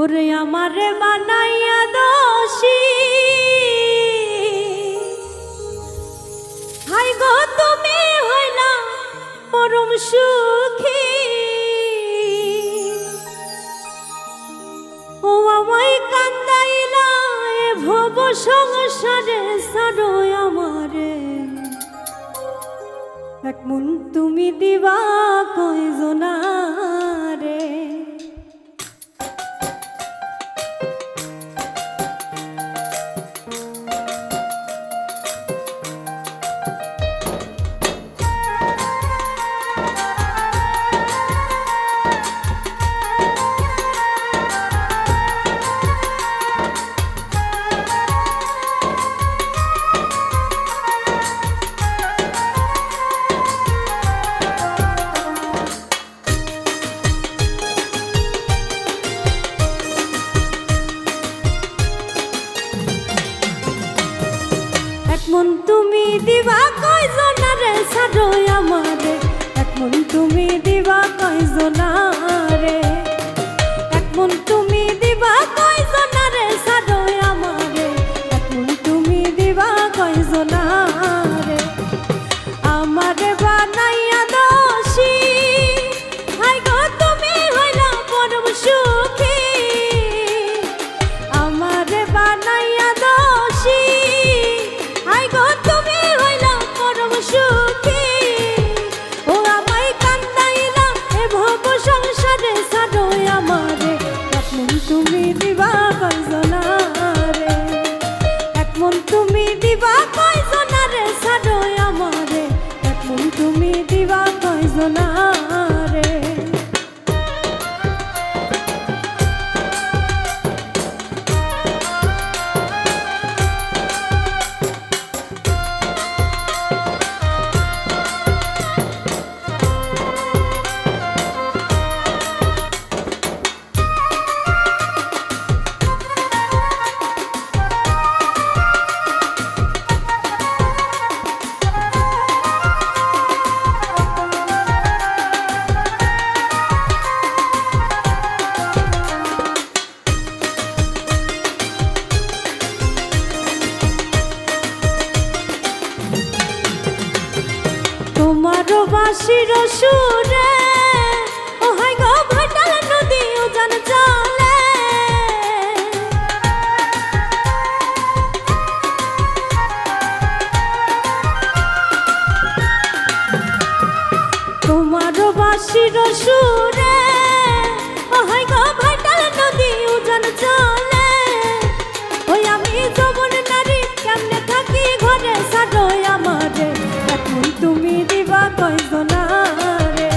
ওরে আমারে বানাইয়া দোষী, হাই গো তুমি হইলা পরম সুখী। ও আমায় কান্দাইলা এ ভব সংসারে ছাড়ো আমারে, এক মন তুমি দিবা কয়জনারে। মন তুমি দিবা কয়জনারে ছাড়ো আমারে, এক মন তুমি দিবা কয়জনারে, এক মন তুমি দিবা কয়জনারে ছাড়ো আমারে, এক মন তুমি দিবা কয়জনারে। আমারে বানাইয়া দোষী, হাই গো তুমি হইলা পরম সুখী। আমারে বানাইয়া দোষী, হাই গো তুমি হইলা পরম সুখী। ও আমায় কান্দাইলা এ ভব সংসারে ছাড়ো আমারে, এক মন তুমি দিবা কয়জনারে, এক মন তুমি দিবা কয়জনারে ছাড়ো আমারে, এক মন তুমি দিবা কয়জনারে। তোমারও বাঁশির সুরে, ও হাই গো ভাটাল নদী উজান চলে। তোমারও বাঁশির সুরে, ও হাই গো ভাটাল নদী উজান চলে। ওই আমি যমন নারী কেমনে থাকি ঘরে ছাড়ো আমারে, এক মন তুমি দিবা কয়জনারে,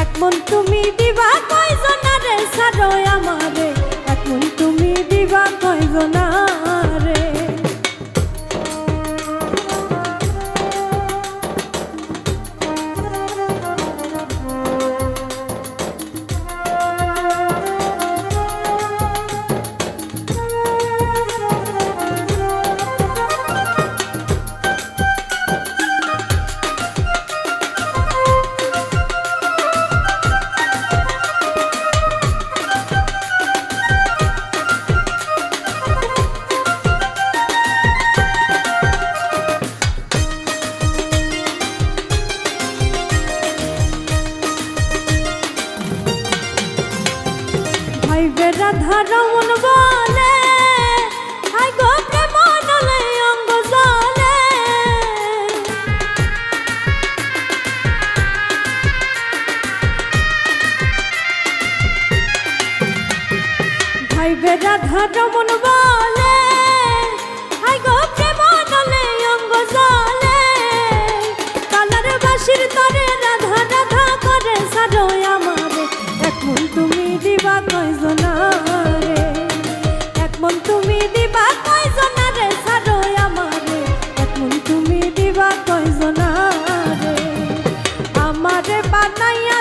এক মন তুমি দিবা কয়জনারে ছাড়ো আমারে, এক মন তুমি দিবা কয়জনারে। রাধা রমন বলে, হাই গো প্রেম নলে অঙ্গ জলে। ভাইবে রাধা রমন বলে, হাই গো প্রেম নলে অঙ্গ জলে। কালার বাঁশির তরে রাধা রাধা করে ছাড়ো আমারে, এক মন তুমি দিবা কয়জনারে, এক মন তুমি দিবা কয়জনারে ছাড়ো আমারে, এক মন তুমি দিবা কয়জনারে। আমারে বানাইয়া